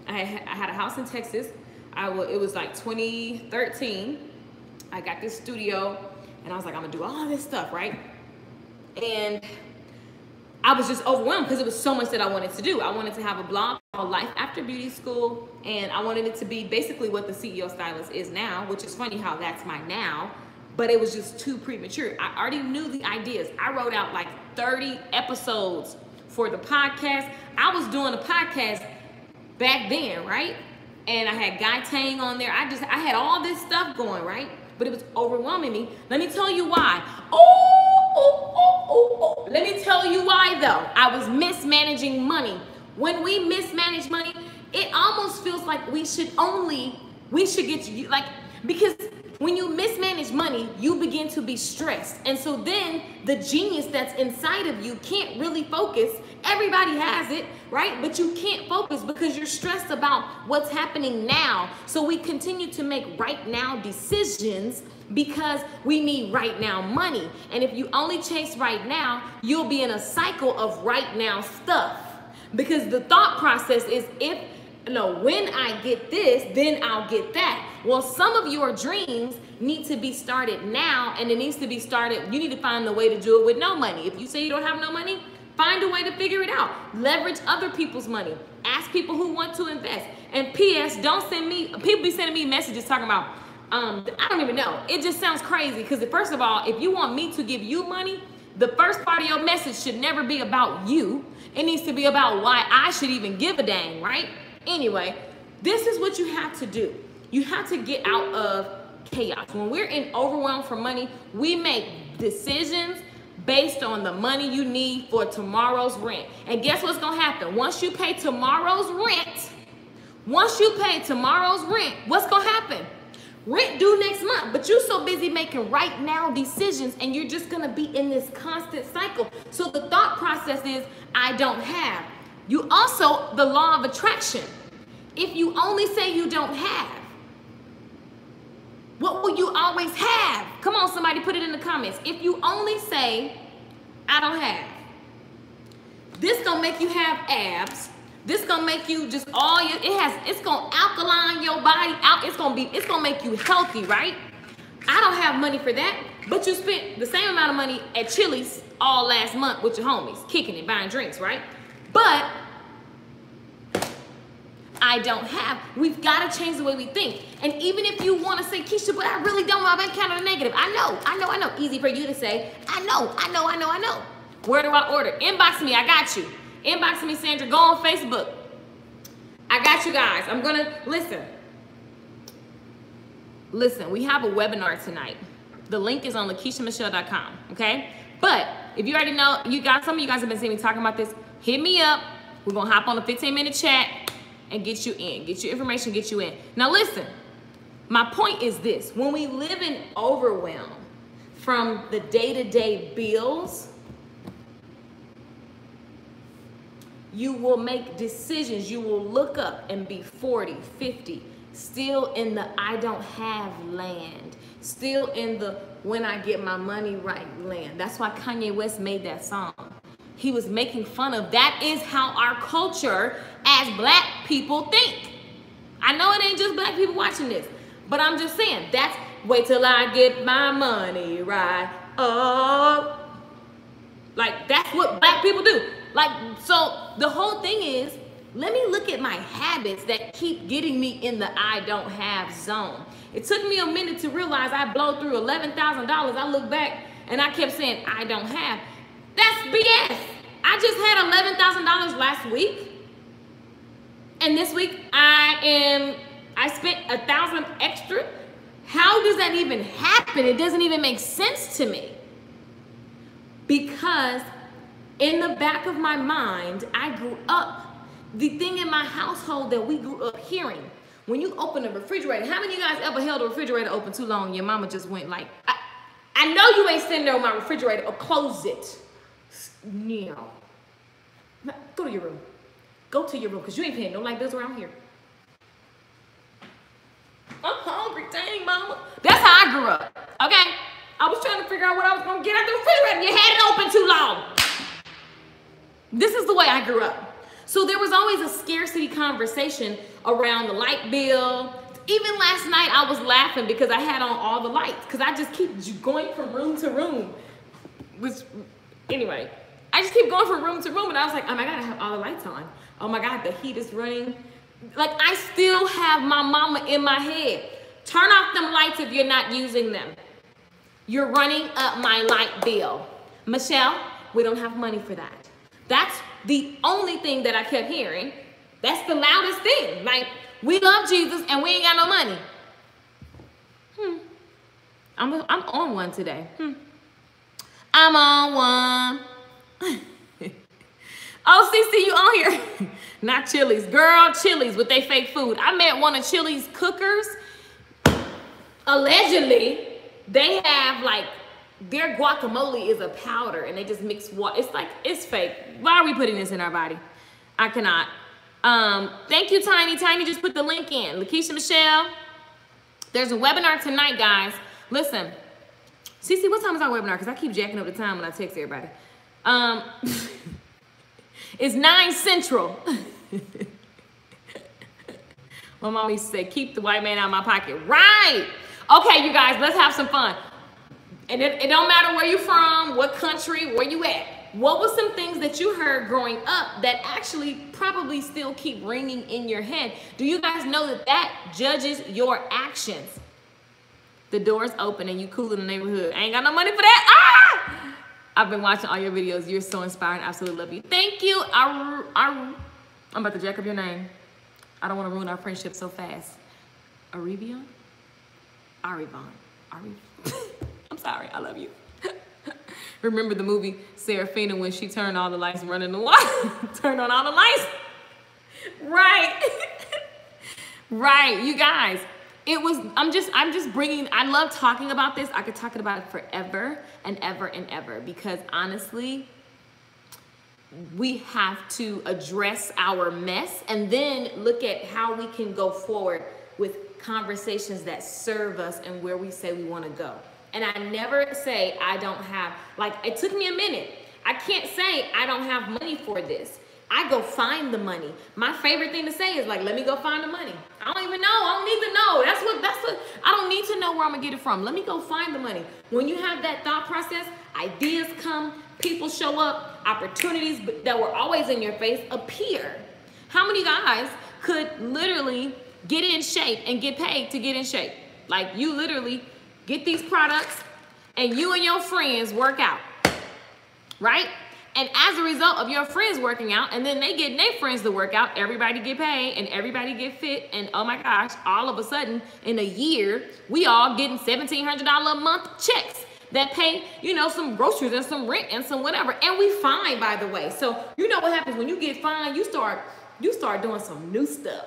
I had a house in Texas. It was like 2013. I got this studio and I was like, I'm gonna do all this stuff, right? And I was just overwhelmed because it was so much that I wanted to do. I wanted to have a blog called Life After Beauty School, and I wanted it to be basically what the CEO Stylist is now, which is funny how that's my now, but it was just too premature. I already knew the ideas. I wrote out like 30 episodes for the podcast. I was doing a podcast back then, right? And I had Guy Tang on there. I had all this stuff going, right? But it was overwhelming me. Let me tell you why. Let me tell you why though. I was mismanaging money. When we mismanage money, it almost feels like we should get you, like, because when you mismanage money, you begin to be stressed. And so then the genius that's inside of you can't really focus. Everybody has it, right? But you can't focus because you're stressed about what's happening now. So we continue to make right now decisions because we need right now money. And if you only chase right now, you'll be in a cycle of right now stuff. Because the thought process is when I get this, then I'll get that. Well, some of your dreams need to be started now, and it needs to be started. You need to find the way to do it with no money. If you say you don't have no money, find a way to figure it out. Leverage other people's money. Ask people who want to invest. And P.S., don't send me, people be sending me messages talking about, I don't even know. It just sounds crazy because first of all, if you want me to give you money, the first part of your message should never be about you. It needs to be about why I should even give a dang, right? Anyway, this is what you have to do. You have to get out of chaos. When we're in overwhelm for money, we make decisions based on the money you need for tomorrow's rent. And guess what's gonna happen? Once you pay tomorrow's rent, what's gonna happen? Rent due next month, but you're so busy making right now decisions and you're just gonna be in this constant cycle. So the thought process is, I don't have. You also, the law of attraction. If you only say you don't have, what will you always have? Come on, somebody put it in the comments. If you only say, I don't have, this gonna make you have abs. This gonna make you just it's gonna alkaline your body out. It's gonna make you healthy, right? I don't have money for that, but you spent the same amount of money at Chili's all last month with your homies, kicking it, buying drinks, right? But I don't have. We've got to change the way we think. And even if you want to say, Keisha, but I really don't, my bank account is negative. I know. Easy for you to say, I know. Where do I order? Inbox me, I got you. Inbox me, Sandra, go on Facebook. I got you guys. I'm gonna listen. Listen, we have a webinar tonight. The link is on LakeishaMichelle.com, okay? But if you already know, some of you guys have been seeing me talking about this, hit me up. We're gonna hop on a 15-minute chat and get you in, get your information, get you in. Now listen, my point is this. When we live in overwhelm from the day-to-day bills, you will make decisions. You will look up and be 40, 50, still in the I don't have land, still in the when I get my money right land. That's why Kanye West made that song. He was making fun of that is how our culture as black people think. I know it ain't just black people watching this, but I'm just saying that's wait till I get my money right. Like that's what black people do. Like, so the whole thing is, let me look at my habits that keep getting me in the I don't have zone. It took me a minute to realize I blow through $11,000. I look back and I kept saying, I don't have. That's BS. I just had $11,000 last week. And this week I spent $1,000 extra. How does that even happen? It doesn't even make sense to me. Because in the back of my mind, I grew up, the thing in my household that we grew up hearing, when you open a refrigerator, how many of you guys ever held a refrigerator open too long and your mama just went like, I know you ain't sitting there on my refrigerator, or close it. No. Go to your room. Go to your room, because you ain't paying no light bills around here. I'm hungry, dang mama. That's how I grew up, okay? I was trying to figure out what I was gonna get out the refrigerator. You had it open too long. This is the way I grew up. So there was always a scarcity conversation around the light bill. Even last night I was laughing because I had on all the lights because I just keep going from room to room. Anyway, I just keep going from room to room and I was like, oh my God, I have all the lights on. Oh my God, the heat is running. Like I still have my mama in my head. Turn off them lights if you're not using them. You're running up my light bill. Michelle, we don't have money for that. That's the only thing that I kept hearing. That's the loudest thing. Like, we love Jesus and we ain't got no money. I'm on one today. I'm on one. Oh, CC, you on here? Not Chili's. Girl, Chili's with their fake food. I met one of Chili's cookers. Allegedly, they have like, their guacamole is a powder and they just mix water. It's like, it's fake. Why are we putting this in our body? I cannot. Thank you, Tiny. Tiny just put the link in. Lakeisha Michelle. There's a webinar tonight, guys. Listen. Cece, what time is our webinar? Because I keep jacking up the time when I text everybody. It's 9 Central. My mom used to say, keep the white man out of my pocket. Right. Okay, you guys, let's have some fun. And it don't matter where you're from, what country, where you at. What was some things that you heard growing up that actually probably still keep ringing in your head? Do you guys know that that judges your actions? The door's open and you cool in the neighborhood. I ain't got no money for that. Ah! I've been watching all your videos. You're so inspiring. Absolutely love you. Thank you. I'm about to jack up your name. I don't want to ruin our friendship so fast. Arivion? Arivon. I'm sorry. I love you. Remember the movie Serafina when she turned all the lights running the water? Turned on all the lights? Right. Right, you guys. I'm just bringing, I love talking about this. I could talk about it forever and ever and ever because honestly, we have to address our mess and then look at how we can go forward with conversations that serve us and where we say we want to go. And I never say I don't have, like, it took me a minute. I can't say I don't have money for this. I go find the money. My favorite thing to say is like, let me go find the money. I don't even know. I don't need to know. That's what, I don't need to know where I'm gonna get it from. Let me go find the money. When you have that thought process, ideas come, people show up, opportunities that were always in your face appear. How many guys could literally get in shape and get paid to get in shape? Like you literally get these products and you and your friends work out, right? And as a result of your friends working out, and then they get their friends to work out, everybody get paid and everybody get fit. And oh my gosh, all of a sudden in a year, we all getting $1,700 a month checks that pay, you know, some groceries and some rent and some whatever. And we fine, by the way. So you know what happens when you get fined, you start doing some new stuff.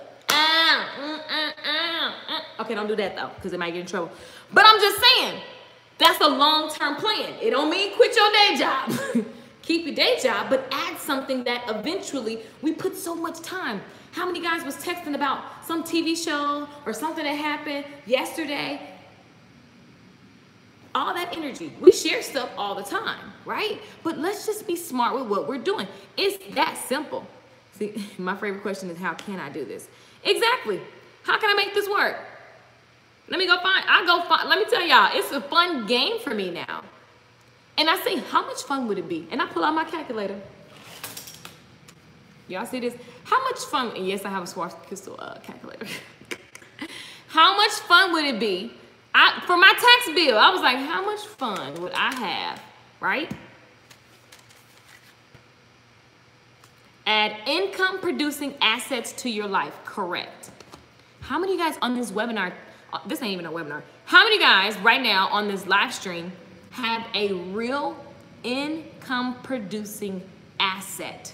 Okay, don't do that though, because it might get in trouble. But I'm just saying, that's a long-term plan. It don't mean quit your day job. Keep your day job, but add something that eventually we put so much time. How many guys was texting about some TV show or something that happened yesterday? All that energy. We share stuff all the time, right? But let's just be smart with what we're doing. It's that simple. See, my favorite question is, how can I do this? Exactly. How can I make this work? Let me go find, let me tell y'all, it's a fun game for me now. And I say, how much fun would it be? And I pull out my calculator. Y'all see this? How much fun, and yes, I have a Schwarzkopf calculator. How much fun would it be? For my tax bill, I was like, how much fun would I have, right? Add income producing assets to your life, correct. How many of you guys on this webinar, this ain't even a webinar, how many guys right now on this live stream have a real income producing asset?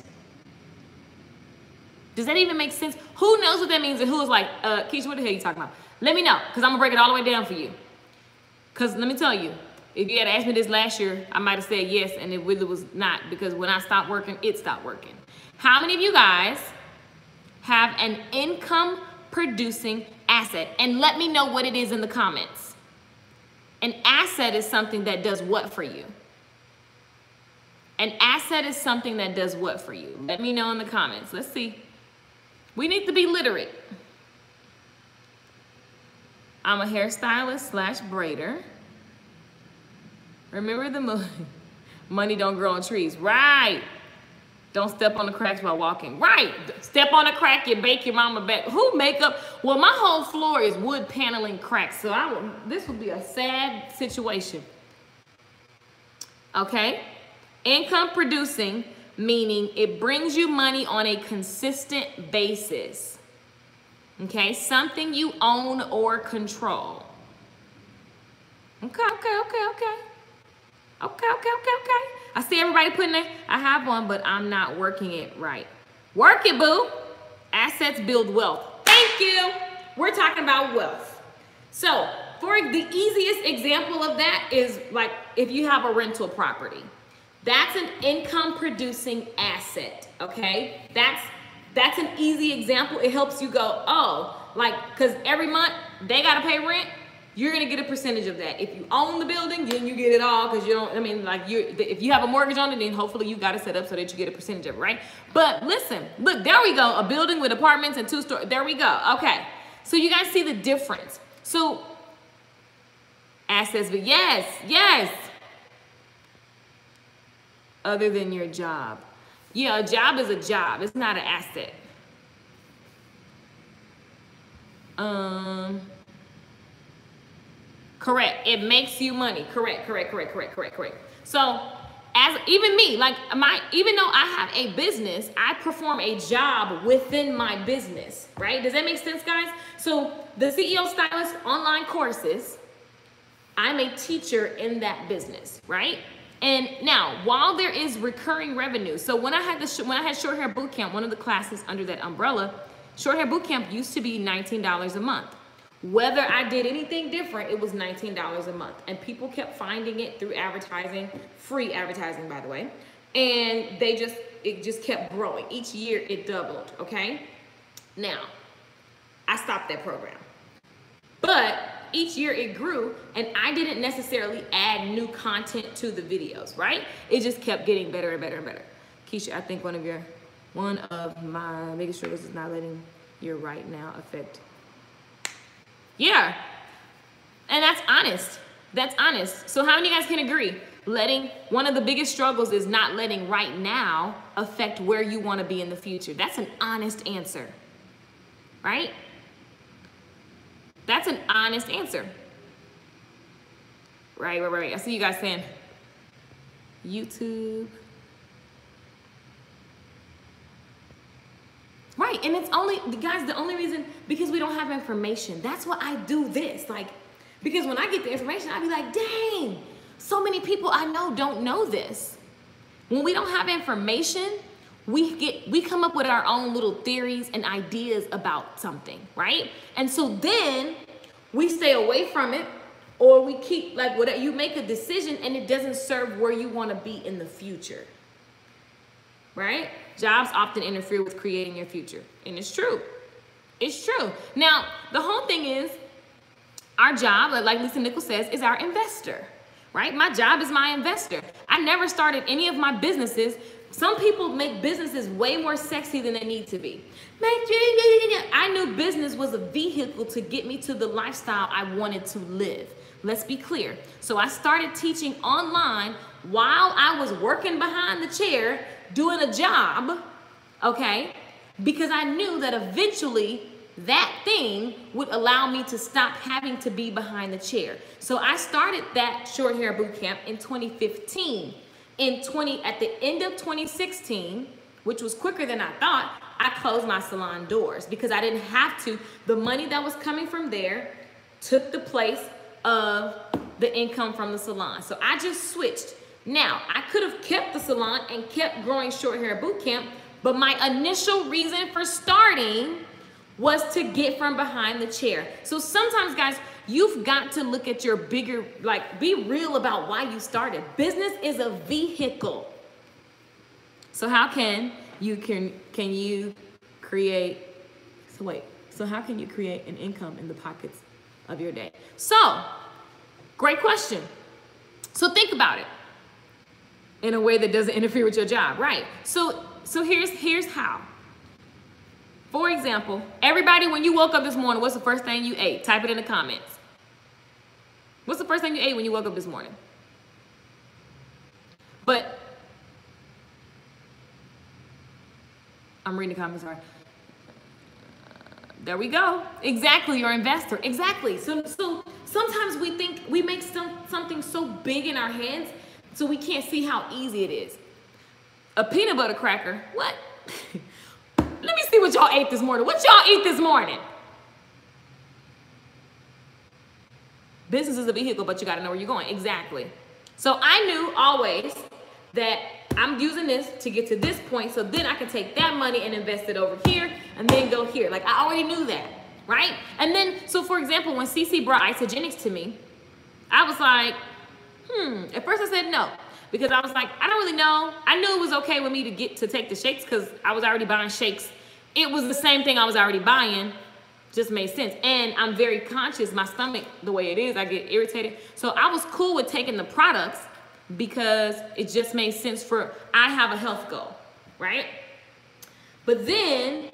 Does that even make sense? Who knows what that means and who is like, Keisha, what the hell are you talking about? Let me know, because I'm gonna break it all the way down for you. Because let me tell you, if you had asked me this last year, I might have said yes, and it really was not, because when I stopped working, it stopped working. How many of you guys have an income producing asset? And let me know what it is in the comments. An asset is something that does what for you? An asset is something that does what for you? Let me know in the comments. Let's see. We need to be literate. I'm a hairstylist / braider. Remember the money don't grow on trees. Right. Don't step on the cracks while walking. Right. Step on a crack, you bake your mama back. Who makeup? Well, my whole floor is wood paneling cracks. So this would be a sad situation. Okay. Income producing, meaning it brings you money on a consistent basis. Okay. Something you own or control. Okay. I see everybody putting it. I have one, but I'm not working it right. Work it, boo. Assets build wealth. Thank you. We're talking about wealth. So for the easiest example of that is like if you have a rental property. That's an income producing asset, okay? That's an easy example. It helps you go, oh, like, because every month they got to pay rent. You're going to get a percentage of that. If you own the building, then you get it all because you don't, I mean, like if you have a mortgage on it, then hopefully you got it set up so that you get a percentage of it, right? But listen, look, there we go. A building with apartments and 2 stories. There we go. Okay. So you guys see the difference. So assets, but yes. Other than your job. Yeah, a job is a job. It's not an asset. Correct. It makes you money. Correct. So as even me, like even though I have a business, I perform a job within my business, right? Does that make sense, guys? So the CEO Stylist online courses, I'm a teacher in that business, right? And now, while there is recurring revenue, so when I had Short Hair Bootcamp, one of the classes under that umbrella, Short Hair Bootcamp used to be $19 a month. Whether I did anything different, it was $19 a month. And people kept finding it through advertising, free advertising, by the way. And it just kept growing. Each year it doubled, okay? Now, I stopped that program. But each year it grew, and I didn't necessarily add new content to the videos, right? It just kept getting better and better and better. Keisha, I think one of my biggest struggles is not letting your right now affect. Yeah, and that's honest. That's honest. So how many of you guys can agree? One of the biggest struggles is not letting right now affect where you want to be in the future. That's an honest answer, right? That's an honest answer. Right. I see you guys saying YouTube. Right, and it's only, guys, the only reason, because we don't have information. That's why I do this. Like, because when I get the information, I be like, dang, so many people I know don't know this. When we don't have information, we come up with our own little theories and ideas about something, right? And so then we stay away from it, or we keep, like, whatever, you make a decision and it doesn't serve where you want to be in the future. Right? Jobs often interfere with creating your future. And it's true. It's true. Now, the whole thing is, our job, like Lisa Nichols says, is our investor. Right? My job is my investor. I never started any of my businesses. Some people make businesses way more sexy than they need to be. I knew business was a vehicle to get me to the lifestyle I wanted to live. Let's be clear. So I started teaching online while I was working behind the chair doing a job, okay? Because I knew that eventually that thing would allow me to stop having to be behind the chair. So I started that short hair boot camp in 2015. At the end of 2016, which was quicker than I thought, I closed my salon doors because I didn't have to. The money that was coming from there took the place of the income from the salon. So I just switched. Now, I could have kept the salon and kept growing short hair boot camp, but my initial reason for starting was to get from behind the chair. So sometimes, guys, you've got to look at your bigger, like, be real about why you started. Business is a vehicle. So how can you create, so how can you create an income in the pockets of your day? So, great question. So think about it in a way that doesn't interfere with your job, right? So here's how. For example, everybody, when you woke up this morning, what's the first thing you ate? Type it in the comments. What's the first thing you ate when you woke up this morning? But I'm reading the comments, sorry. There we go. Exactly, your investor. Exactly. So sometimes we think we make something so big in our heads so we can't see how easy it is. A peanut butter cracker. What? Let me see what y'all ate this morning. What y'all eat this morning? Business is a vehicle, but you got to know where you're going. Exactly. So I knew always that I'm using this to get to this point, so then I can take that money and invest it over here and then go here. Like, I already knew that, right? And then, so for example, when CC brought Isagenix to me, I was like, at first I said no, because I was like, I don't really know. I knew it was okay with me to take the shakes because I was already buying shakes. It was the same thing I was already buying, just made sense. And I'm very conscious, my stomach, the way it is, I get irritated. So I was cool with taking the products because it just made sense I have a health goal, right? But then,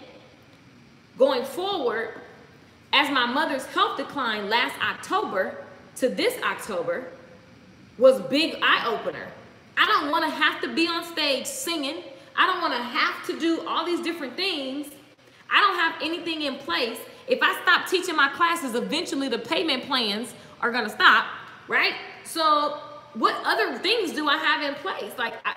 going forward, as my mother's health declined last October to this October, was big eye-opener. I don't want to have to be on stage singing. I don't want to have to do all these different things. I don't have anything in place. If I stop teaching my classes, eventually the payment plans are going to stop, right? So what other things do I have in place? Like, I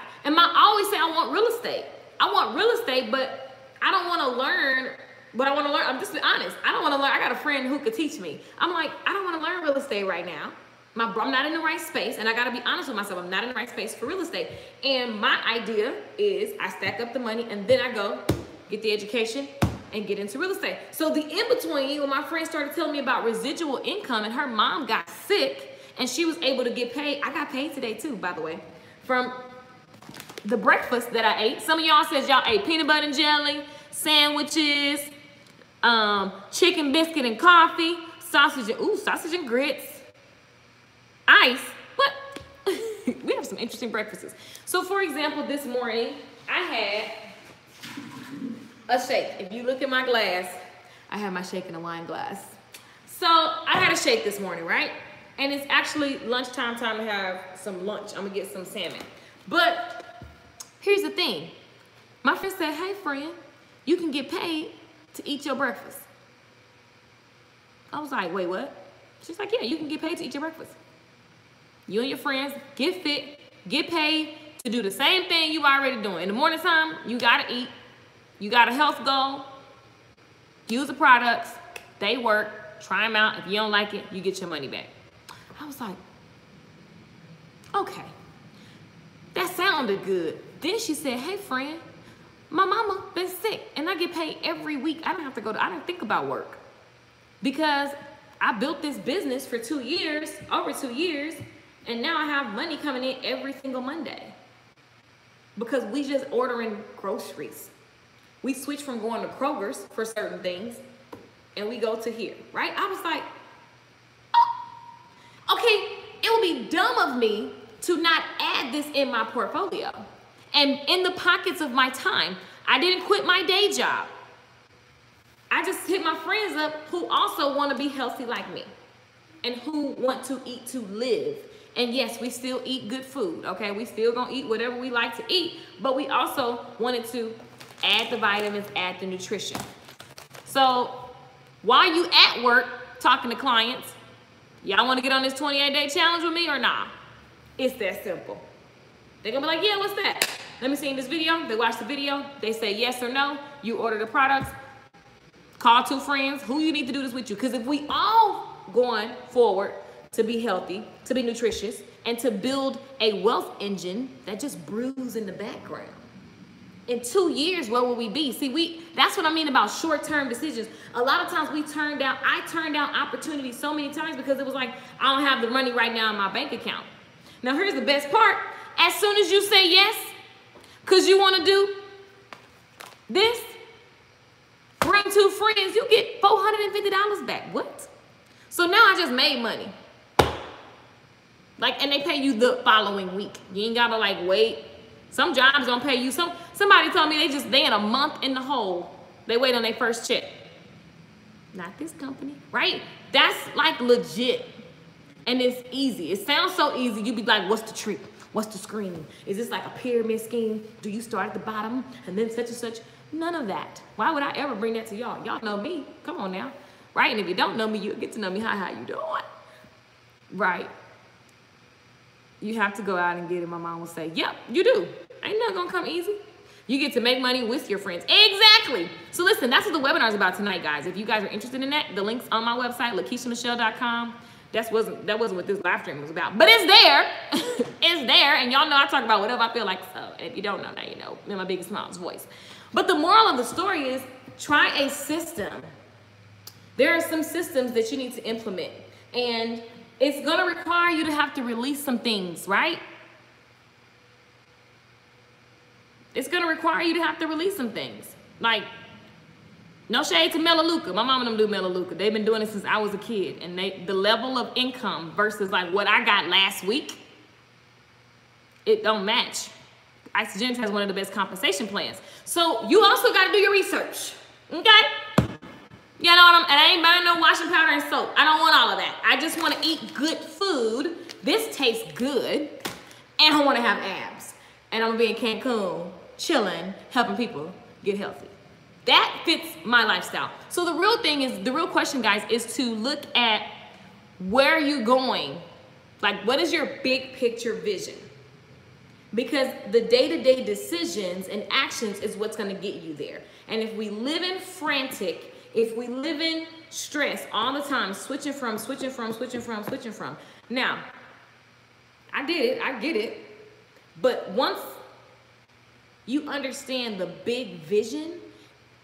always say I want real estate. I want real estate, but I don't want to learn. But I want to learn. I'm just being honest. I don't want to learn. I got a friend who could teach me. I'm like, I don't want to learn real estate right now. I'm not in the right space, and I got to be honest with myself. I'm not in the right space for real estate. And my idea is I stack up the money, and then I go get the education and get into real estate. So the in-between, when my friend started telling me about residual income, and her mom got sick, and she was able to get paid. I got paid today too, by the way, from the breakfast that I ate. Some of y'all says y'all ate peanut butter and jelly, sandwiches, chicken biscuit and coffee, sausage and grits, ice. What? We have some interesting breakfasts. So for example, this morning I had a shake. If you look at my glass, I have my shake in a wine glass. So I had a shake this morning, right? And it's actually lunchtime time to have some lunch. I'm gonna get some salmon. But here's the thing. My friend said, hey friend, you can get paid to eat your breakfast. I was like, wait, what? She's like, yeah, you can get paid to eat your breakfast. You and your friends get fit, get paid to do the same thing you already doing. In the morning time, you gotta eat. You got a health goal. Use the products. They work. Try them out. If you don't like it, you get your money back. I was like, okay, that sounded good. Then she said, hey, friend, my mama been sick and I get paid every week. I don't think about work because I built this business for 2 years, over 2 years, and now I have money coming in every single Monday because we just ordering groceries. We switch from going to Kroger's for certain things and we go to here, right? I was like, oh, okay, it would be dumb of me to not add this in my portfolio. And in the pockets of my time, I didn't quit my day job. I just hit my friends up who also want to be healthy like me and who want to eat to live. And yes, we still eat good food, okay? We still gonna eat whatever we like to eat, but we also wanted to add the vitamins, add the nutrition. So while you at work talking to clients, y'all want to get on this 28-day challenge with me or not? It's that simple. They're gonna be like, yeah, what's that? Let me see in this video. They watch the video. They say yes or no. You order the products. Call 2 friends. Who you need to do this with you? Because if we all going forward to be healthy, to be nutritious, and to build a wealth engine that just brews in the background, in 2 years, where will we be? See, that's what I mean about short-term decisions. A lot of times I turned down opportunities so many times because it was like, I don't have the money right now in my bank account. Now, here's the best part. As soon as you say yes, because you want to do this, bring 2 friends, you get $450 back. What? So now I just made money. Like, and they pay you the following week. You ain't gotta like wait. Some jobs gonna pay you. Somebody told me they in a month in the hole. They wait on their first check. Not this company, right? That's like legit. And it's easy. It sounds so easy. You be like, what's the trick? What's the screen? Is this like a pyramid scheme? Do you start at the bottom and then such and such? None of that. Why would I ever bring that to y'all? Y'all know me. Come on now. Right? And if you don't know me, you'll get to know me. How you doing? Right. You have to go out and get it. My mom will say, yep, you do. Ain't nothing gonna come easy. You get to make money with your friends. Exactly. So listen, that's what the webinar is about tonight, guys. If you guys are interested in that, the link's on my website, LakeishaMichelle.com. That wasn't what this live stream was about, but it's there. It's there, and y'all know I talk about whatever I feel like. So if you don't know, now you know in my biggest mom's voice. But the moral of the story is try a system. There are some systems that you need to implement, and it's gonna require you to have to release some things, right? It's gonna require you to have to release some things. Like, no shade to Melaleuca. My mom and them do Melaleuca. They've been doing it since I was a kid. And the level of income versus like what I got last week, it don't match. Isagenix has one of the best compensation plans. So you also got to do your research, okay? You know what and I ain't buying no washing powder and soap. I don't want all of that. I just want to eat good food. This tastes good. And I want to have abs. And I'm going to be in Cancun, chilling, helping people get healthy. That fits my lifestyle. So the real question, guys, is to look at where you're going. Like, what is your big picture vision? Because the day-to-day decisions and actions is what's going to get you there. And if we live in frantic, if we live in stress all the time, switching from. Now, I did it, I get it. But once you understand the big vision,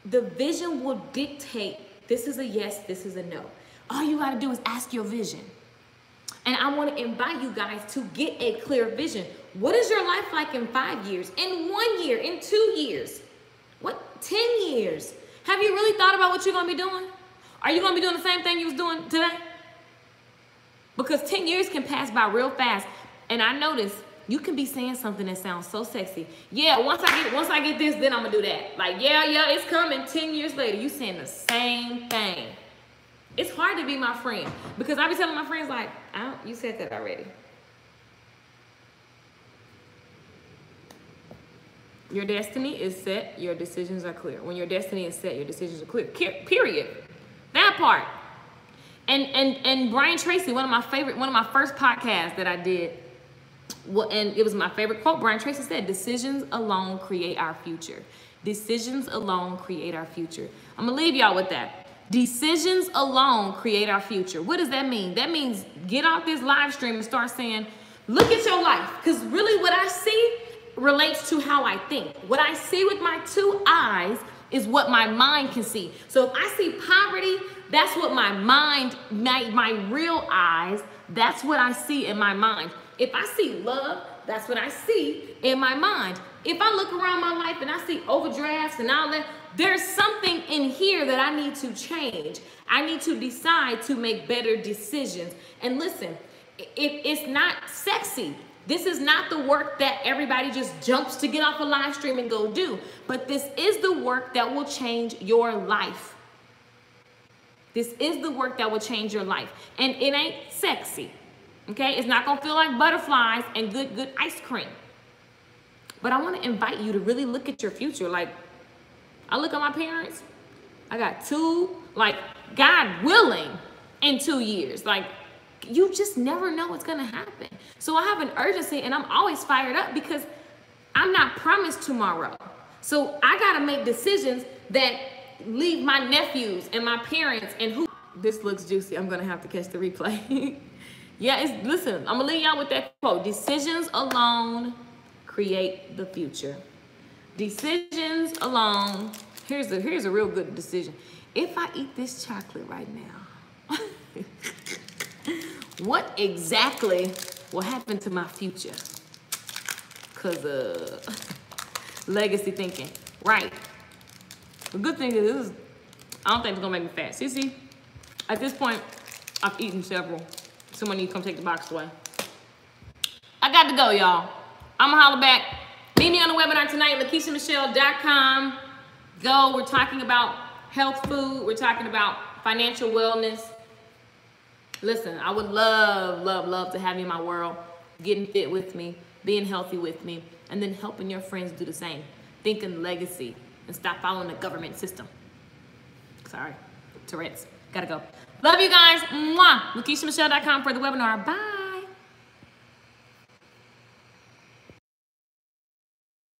the vision will dictate, this is a yes, this is a no. All you gotta do is ask your vision. And I wanna invite you guys to get a clear vision. What is your life like in 5 years, in 1 year, in 2 years? What, 10 years? Have you really thought about what you're gonna be doing? Are you gonna be doing the same thing you was doing today? Because 10 years can pass by real fast. And I noticed you can be saying something that sounds so sexy. Yeah, once I get this, then I'm gonna do that. Like, yeah, it's coming. 10 years later, you saying the same thing. It's hard to be my friend because I be telling my friends like, you said that already. Your destiny is set, your decisions are clear. When your destiny is set, your decisions are clear. Period. That part. And Brian Tracy, one of my first podcasts that I did, and it was my favorite quote. Brian Tracy said, decisions alone create our future. Decisions alone create our future. I'm gonna leave y'all with that. Decisions alone create our future. What does that mean? That means get off this live stream and start saying, look at your life. Because really what I see relates to how I think. What I see with my two eyes is what my mind can see. So if I see poverty, that's what my mind, my real eyes, that's what I see in my mind. If I see love, that's what I see in my mind. If I look around my life and I see overdrafts and all that, there's something in here that I need to change. I need to decide to make better decisions. And listen, it's not sexy. This is not the work that everybody just jumps to get off a live stream and go do. But this is the work that will change your life. This is the work that will change your life. And it ain't sexy. Okay? It's not going to feel like butterflies and good ice cream. But I want to invite you to really look at your future. Like, I look at my parents. I got two, like, God willing, in 2 years. Like, you just never know what's going to happen. So I have an urgency, and I'm always fired up because I'm not promised tomorrow. So I got to make decisions that leave my nephews and my parents and who. This looks juicy. I'm going to have to catch the replay. Yeah, listen, I'm going to leave y'all with that quote. Decisions alone create the future. Decisions alone. Here's a real good decision. If I eat this chocolate right now, what exactly will happen to my future? Because legacy thinking. Right. The good thing is, I don't think it's going to make me fat. See? At this point, I've eaten several. Someone needs to come take the box away. I got to go, y'all. I'm going to holler back. Meet me on the webinar tonight, LakeishaMichelle.com. Go. We're talking about health food. We're talking about financial wellness. Listen, I would love to have you in my world, getting fit with me, being healthy with me, and then helping your friends do the same. Thinking legacy and stop following the government system. Sorry, Tourette's. Gotta go. Love you guys. Mwah. LakeishaMichelle.com for the webinar. Bye.